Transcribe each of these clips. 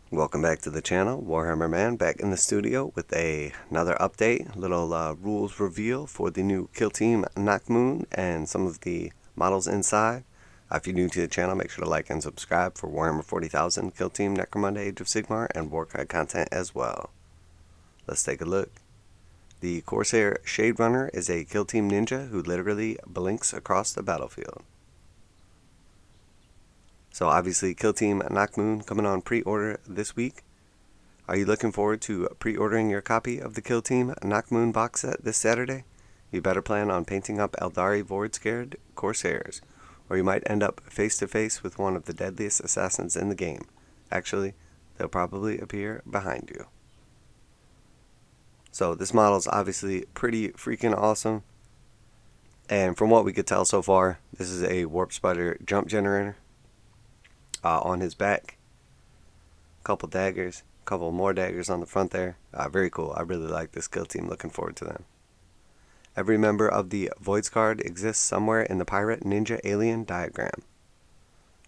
Welcome back to the channel. Warhammer Man back in the studio with another update, little rules reveal for the new Kill Team NACHMUND and some of the models inside. If you're new to the channel, make sure to like and subscribe for Warhammer 40,000, Kill Team, necromunda, Age of Sigmar, and warcry content as well. Let's take a look. The Corsair Shade Runner is a Kill Team ninja who literally blinks across the battlefield. So obviously Kill Team NACHMUND coming on pre-order this week. Are you looking forward to pre-ordering your copy of the Kill Team NACHMUND box set this Saturday? You better plan on painting up Aeldari Voidscarred Corsairs, or you might end up face to face with one of the deadliest assassins in the game. Actually, they'll probably appear behind you. So this model's obviously pretty freaking awesome. And from what we could tell so far, this is a warp spider jump generator. On his back, a couple daggers, a couple more daggers on the front there. Very cool. I really like this Kill Team. Looking forward to them. Every member of the Voidscarred exists somewhere in the pirate ninja alien diagram,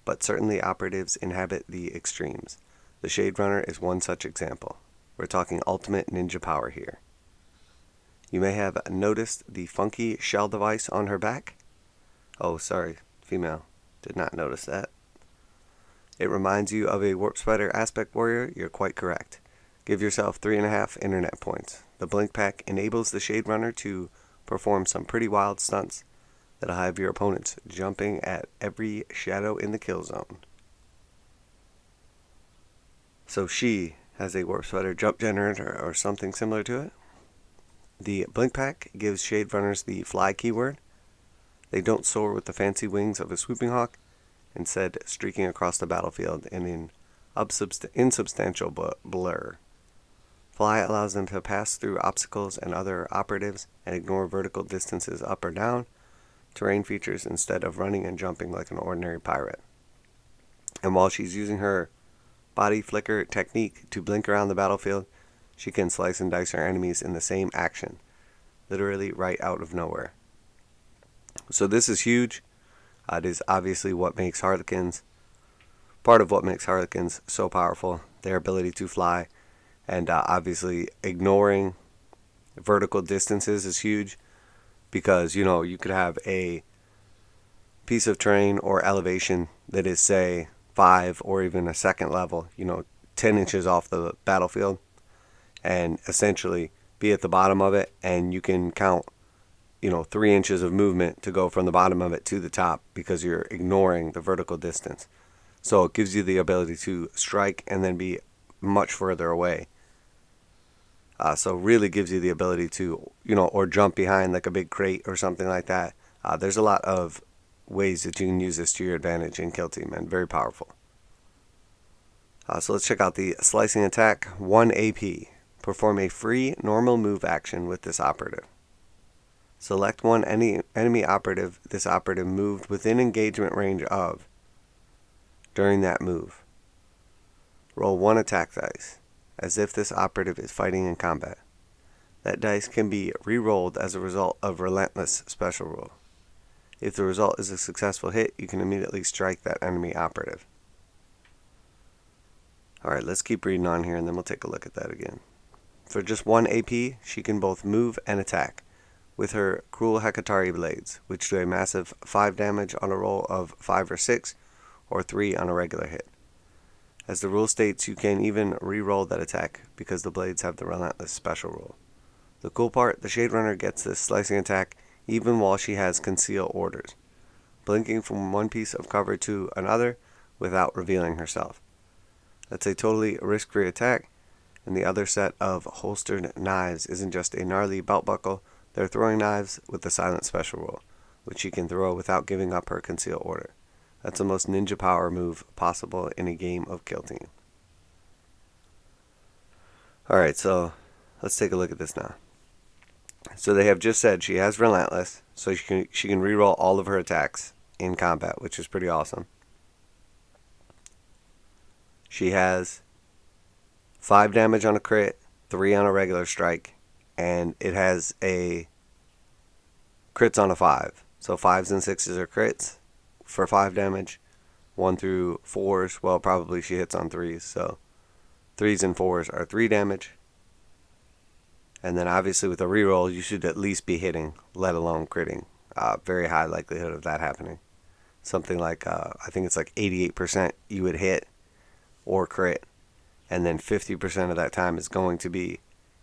but certainly operatives inhabit the extremes. The Shade Runner is one such example. We're talking ultimate ninja power here. You may have noticed the funky shell device on her back. Oh, sorry, female. Did not notice that. It reminds you of a Warp Spider Aspect Warrior. You're quite correct. Give yourself 3.5 internet points. The Blink Pack enables the Shade Runner to perform some pretty wild stunts that'll have your opponents jumping at every shadow in the kill zone. So she has a Warp Spider jump generator or something similar to it. The Blink Pack gives Shade Runners the fly keyword. They don't soar with the fancy wings of a swooping hawk, instead streaking across the battlefield in an insubstantial blur. Fly allows them to pass through obstacles and other operatives and ignore vertical distances up or down, terrain features, instead of running and jumping like an ordinary pirate. And while she's using her body flicker technique to blink around the battlefield, she can slice and dice her enemies in the same action, literally right out of nowhere. So this is huge. It is obviously what makes Harlequins, part of what makes Harlequins so powerful, their ability to fly. And obviously ignoring vertical distances is huge because, you could have a piece of terrain or elevation that is, say, 5 or even a second level, 10 inches off the battlefield, and essentially be at the bottom of it, and you can count 3 inches of movement to go from the bottom of it to the top because you're ignoring the vertical distance. So it gives you the ability to strike and then be much further away. So really gives you the ability to, or jump behind like a big crate or something like that. There's a lot of ways that you can use this to your advantage in Kill Team, and very powerful. So let's check out the slicing attack. 1 AP. Perform a free normal move action with this operative. Select one enemy operative this operative moved within engagement range of during that move. Roll 1 attack dice, as if this operative is fighting in combat. That dice can be re-rolled as a result of Relentless special rule. If the result is a successful hit, you can immediately strike that enemy operative. Alright, let's keep reading on here and then we'll take a look at that again. For just 1 AP, she can both move and attack with her Krule Hekatari blades, which do a massive 5 damage on a roll of 5 or 6, or 3 on a regular hit. As the rule states, you can even re-roll that attack because the blades have the Relentless special rule. The cool part, the Shade Runner gets this slicing attack even while she has conceal orders, blinking from one piece of cover to another without revealing herself. That's a totally risk-free attack, and the other set of holstered knives isn't just a gnarly belt buckle. They're throwing knives with the silent special rule, which she can throw without giving up her conceal order. That's the most ninja power move possible in a game of Kill Team. Alright, so let's take a look at this now. So they have just said she has Relentless, so she can reroll all of her attacks in combat, which is pretty awesome. She has 5 damage on a crit, 3 on a regular strike, and it has a crits on a 5. So 5s and 6s are crits for 5 damage. 1 through 4s, well, probably she hits on 3s, so 3s and 4s are 3 damage. And then obviously with a reroll, you should at least be hitting, let alone critting. Very high likelihood of that happening. Something like, I think it's like 88% you would hit or crit. And then 50% of that time is going to be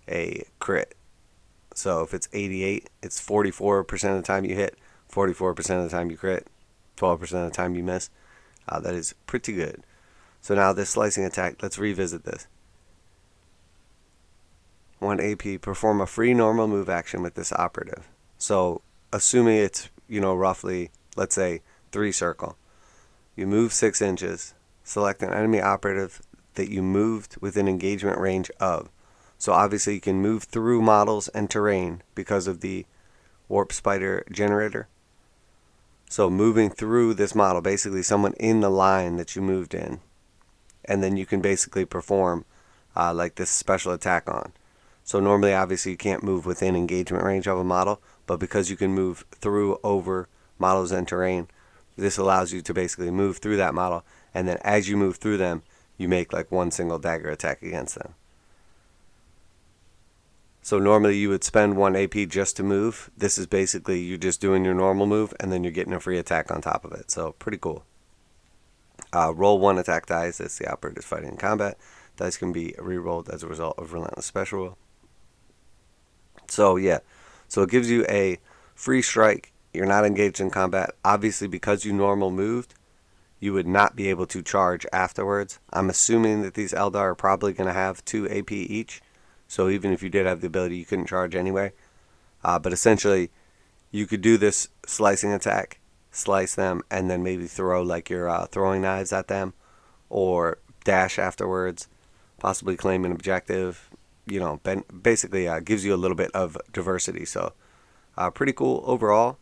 a crit. So if it's 88, it's 44% of the time you hit, 44% of the time you crit, 12% of the time you miss. That is pretty good. So now this slicing attack, let's revisit this. 1 AP, perform a free normal move action with this operative. So assuming it's, roughly, let's say 3 circle. You move 6 inches, select an enemy operative that you moved within engagement range of. So obviously you can move through models and terrain because of the warp spider generator. So moving through this model, basically someone in the line that you moved in. And then you can basically perform like this special attack on. So normally obviously you can't move within engagement range of a model, but because you can move through, over models and terrain, this allows you to basically move through that model, and then as you move through them, you make like one single dagger attack against them. So normally you would spend 1 AP just to move. This is basically you just doing your normal move, and then you're getting a free attack on top of it. So pretty cool. Roll 1 attack dice as the operative is fighting in combat. Dice can be re-rolled as a result of relentless special roll. So yeah, so it gives you a free strike. You're not engaged in combat. Obviously, because you normal moved, you would not be able to charge afterwards. I'm assuming that these Eldar are probably going to have 2 AP each. So even if you did have the ability, you couldn't charge anyway. But essentially, you could do this slicing attack, slice them, and then maybe throw like your throwing knives at them, or dash afterwards, possibly claim an objective. Basically gives you a little bit of diversity. So pretty cool overall.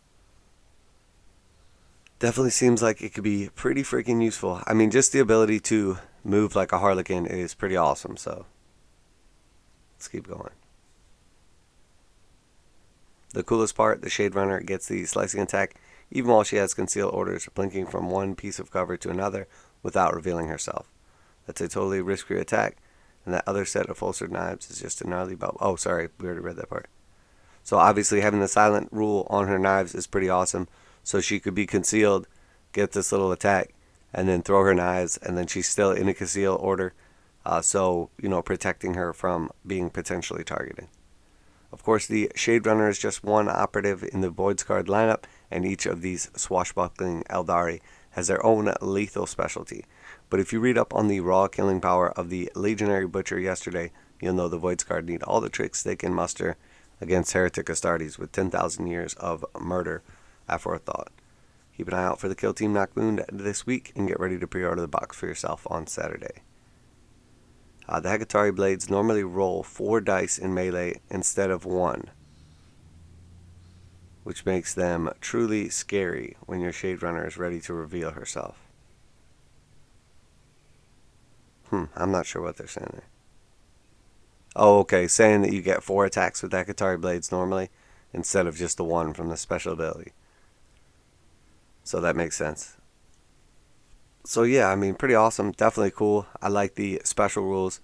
Definitely seems like it could be pretty freaking useful. I mean, just the ability to move like a harlequin is pretty awesome. So let's keep going. The coolest part, the Shade Runner gets the slicing attack even while she has concealed orders, blinking from one piece of cover to another without revealing herself. That's a totally risk-free attack. And that other set of holstered knives is just a gnarly belt. Oh, sorry, we already read that part. So obviously having the silent rule on her knives is pretty awesome. So she could be concealed, get this little attack, and then throw her knives, and then she's still in a concealed order. So, protecting her from being potentially targeted. Of course, the Shade Runner is just one operative in the Voidscarred lineup, and each of these swashbuckling Aeldari has their own lethal specialty. But if you read up on the raw killing power of the Legionary Butcher yesterday, you'll know the Voidscarred need all the tricks they can muster against Heretic Astartes with 10,000 years of murder aforethought. Keep an eye out for the Kill Team NACHMUND this week, and get ready to pre-order the box for yourself on Saturday. The Hecatori blades normally roll 4 dice in melee instead of 1, which makes them truly scary when your Shade Runner is ready to reveal herself. I'm not sure what they're saying there. Oh, okay, saying that you get 4 attacks with Hecatori blades normally instead of just the 1 from the special ability. So that makes sense. So yeah, I mean, pretty awesome. Definitely cool. I like the special rules.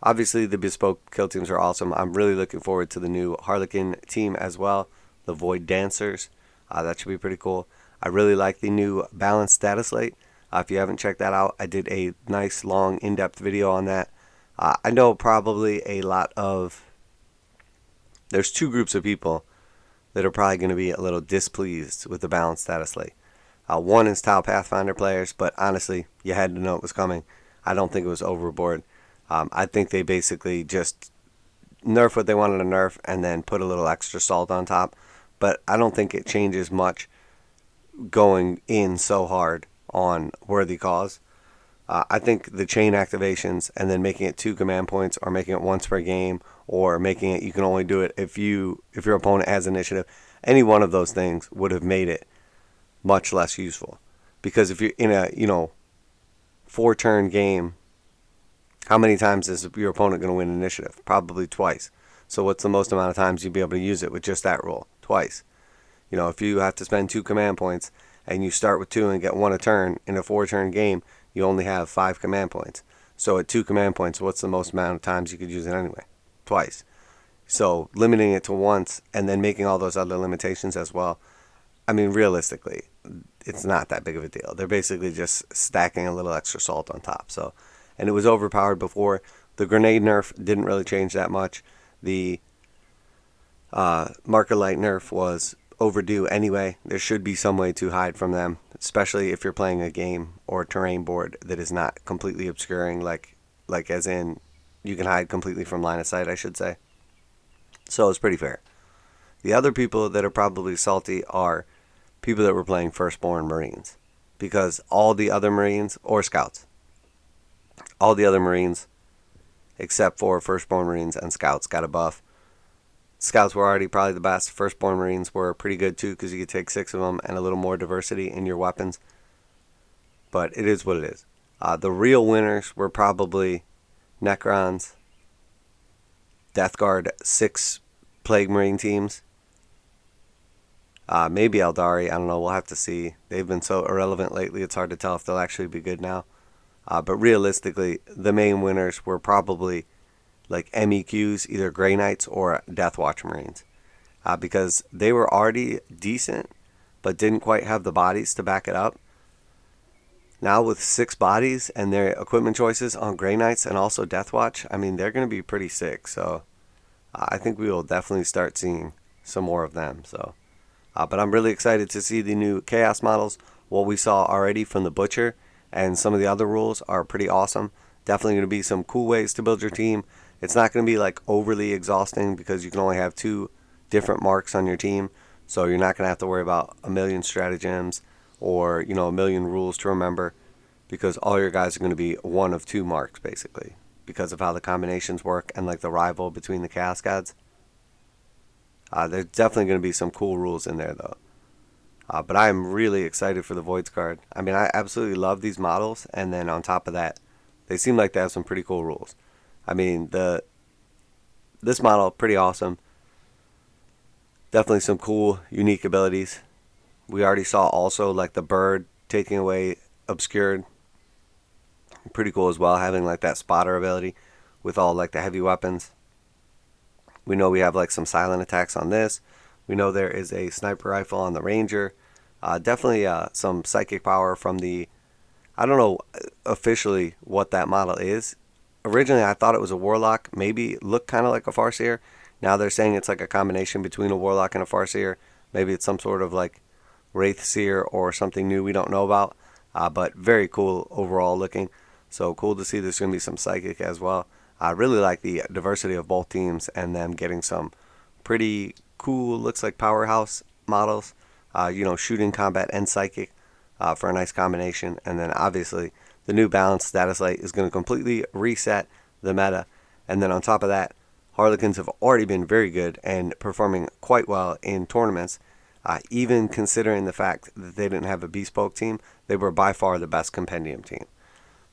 Obviously, the bespoke kill teams are awesome. I'm really looking forward to the new Harlequin team as well, the Void Dancers. That should be pretty cool. I really like the new balanced status slate. If you haven't checked that out, I did a nice, long, in-depth video on that. I know probably there's 2 groups of people that are probably going to be a little displeased with the balanced status slate. One is Tau Pathfinder players, but honestly, you had to know it was coming. I don't think it was overboard. I think they basically just nerf what they wanted to nerf and then put a little extra salt on top. But I don't think it changes much going in so hard on Worthy Cause. I think the chain activations and then making it 2 command points, or making it once per game, or making it you can only do it if your opponent has initiative, any one of those things would have made it much less useful. Because if you're in a 4-turn game, how many times is your opponent going to win initiative? Probably twice. So what's the most amount of times you'd be able to use it with just that rule? Twice. If you have to spend 2 command points and you start with 2 and get 1 a turn in a 4-turn game, you only have 5 command points. So at 2 command points, what's the most amount of times you could use it anyway? Twice. So limiting it to once and then making all those other limitations as well. I mean, realistically, it's not that big of a deal. They're basically just stacking a little extra salt on top. So, and it was overpowered before. The grenade nerf didn't really change that much. The marker light nerf was overdue anyway. There should be some way to hide from them, especially if you're playing a game or terrain board that is not completely obscuring, like as in you can hide completely from line of sight, I should say. So it's pretty fair. The other people that are probably salty are people that were playing Firstborn Marines, because all the other Marines, or Scouts, all the other Marines except for Firstborn Marines and Scouts got a buff. Scouts were already probably the best. Firstborn Marines were pretty good too, because you could take 6 of them and a little more diversity in your weapons. But it is what it is. The real winners were probably Necrons, Death Guard, 6 Plague Marine teams. Maybe Eldari, I don't know, we'll have to see. They've been so irrelevant lately, it's hard to tell if they'll actually be good now. But realistically, the main winners were probably like MEQs, either Grey Knights or Death Watch Marines. Because they were already decent, but didn't quite have the bodies to back it up. Now with 6 bodies and their equipment choices on Grey Knights and also Death Watch, I mean, they're going to be pretty sick. So I think we will definitely start seeing some more of them. So, but I'm really excited to see the new Chaos models. What we saw already from the Butcher and some of the other rules are pretty awesome. Definitely going to be some cool ways to build your team. It's not going to be like overly exhausting because you can only have 2 different marks on your team. So you're not going to have to worry about a million stratagems or, you know, a million rules to remember, because all your guys are going to be one of 2 marks basically, because of how the combinations work and like the rival between the Chaos Gods. There's definitely going to be some cool rules in there though. But I am really excited for the Voidscarred. I mean, I absolutely love these models, and then on top of that, they seem like they have some pretty cool rules. I mean, this model, pretty awesome. Definitely some cool, unique abilities. We already saw also like the bird taking away obscured. Pretty cool as well, having like that spotter ability with all like the heavy weapons. We know we have like some silent attacks on this. We know there is a sniper rifle on the Ranger. Definitely some psychic power from the... I don't know officially what that model is. Originally, I thought it was a Warlock. Maybe looked kind of like a Farseer. Now they're saying it's like a combination between a Warlock and a Farseer. Maybe it's some sort of like Wraithseer or something new we don't know about. But very cool overall looking. So cool to see there's going to be some Psychic as well. I really like the diversity of both teams and them getting some pretty cool, looks like powerhouse models. You know, shooting, combat, and Psychic for a nice combination. And then obviously the new Balanced Status Light is going to completely reset the meta. And then on top of that, Harlequins have already been very good and performing quite well in tournaments. Even considering the fact that they didn't have a bespoke team, they were by far the best compendium team.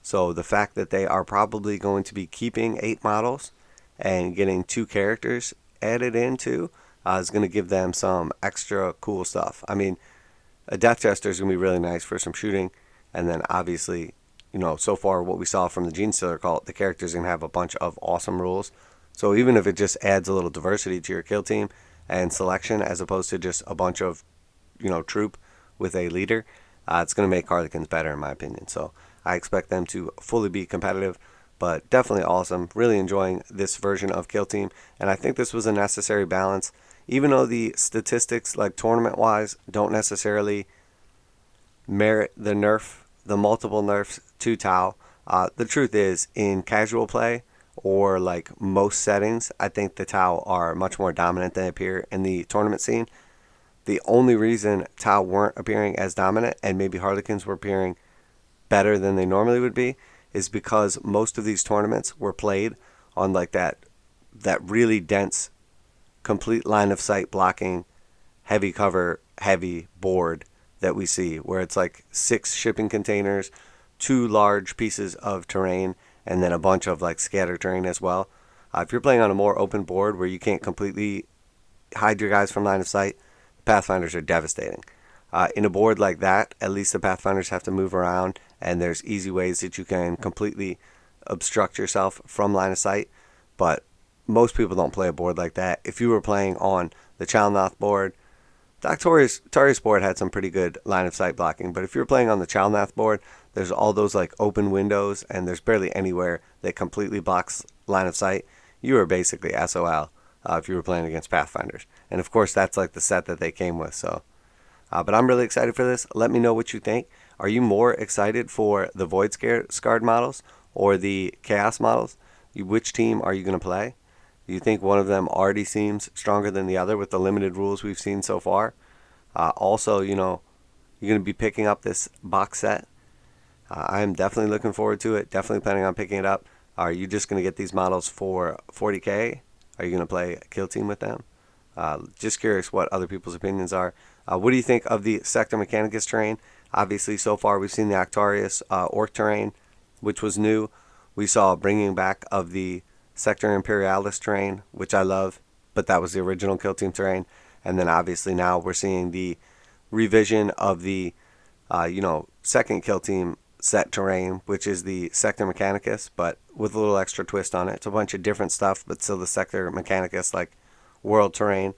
So the fact that they are probably going to be keeping 8 models and getting 2 characters added into is going to give them some extra cool stuff. I mean, a Death Jester is going to be really nice for some shooting. And then obviously, you know, so far what we saw from the Genestealer cult, the characters are going to have a bunch of awesome rules. So even if it just adds a little diversity to your kill team and selection, as opposed to just a bunch of, you know, troop with a leader, it's going to make Harlequins better in my opinion. So I expect them to fully be competitive, but definitely awesome. Really enjoying this version of Kill Team, and I think this was a necessary balance. Even though the statistics, like tournament-wise, don't necessarily merit the nerf, the multiple nerfs to Tau, the truth is, in casual play, or like most settings, I think the Tau are much more dominant than they appear in the tournament scene. The only reason Tau weren't appearing as dominant, and maybe Harlequins were appearing better than they normally would be, is because most of these tournaments were played on like that really dense, complete line of sight blocking, heavy cover, heavy board that we see, where it's like 6 shipping containers, 2 large pieces of terrain, and then a bunch of like scatter terrain as well. If you're playing on a more open board where you can't completely hide your guys from line of sight, Pathfinders are devastating. In a board like that, at least the Pathfinders have to move around, and there's easy ways that you can completely obstruct yourself from line of sight, but most people don't play a board like that. If you were playing on the Chalnath board, the Octarius board had some pretty good line of sight blocking, but if you're playing on the Chalnath board, there's all those like open windows and there's barely anywhere that completely blocks line of sight. You are basically SOL if you were playing against Pathfinders. And of course, that's like the set that they came with. So, but I'm really excited for this. Let me know what you think. Are you more excited for the Voidscarred models or the Chaos models? Which team are you going to play? Do you think one of them already seems stronger than the other with the limited rules we've seen so far? Also, you know, you're going to be picking up this box set. I'm definitely looking forward to it. Definitely planning on picking it up. Are you just going to get these models for 40k? Are you going to play a kill team with them? Just curious what other people's opinions are. What do you think of the Sector Mechanicus terrain? Obviously, so far we've seen the Octarius orc terrain, which was new. We saw bringing back of the Sector Imperialis terrain, which I love, but that was the original kill team terrain. And then obviously now we're seeing the revision of the, second kill team set terrain, which is the Sector Mechanicus, but with a little extra twist on it. It's a bunch of different stuff, but still the Sector Mechanicus, like world terrain.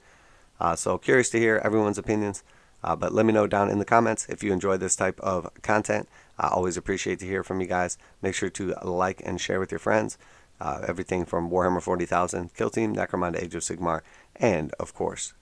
So curious to hear everyone's opinions. But let me know down in the comments if you enjoy this type of content. I always appreciate to hear from you guys. Make sure to like and share with your friends. Everything from Warhammer 40,000, Kill Team, Necromunda, Age of Sigmar, and of course,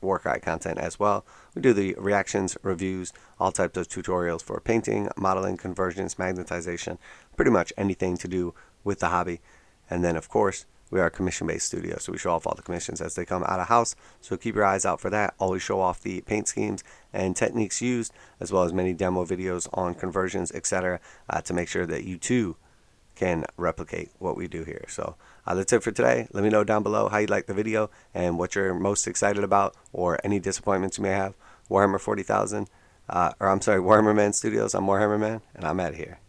warcry content as well. We do the reactions, reviews, all types of tutorials for painting, modeling, conversions, magnetization, pretty much anything to do with the hobby. And then of course, we are a commission-based studio, so we show off all the commissions as they come out of house. So keep your eyes out for that. Always show off the paint schemes and techniques used, as well as many demo videos on conversions, etc., to make sure that you too can replicate what we do here. So that's it for today. Let me know down below how you liked the video and what you're most excited about or any disappointments you may have. Warhammer 40,000, Warhammer Man Studios. I'm Warhammer Man, and I'm out of here.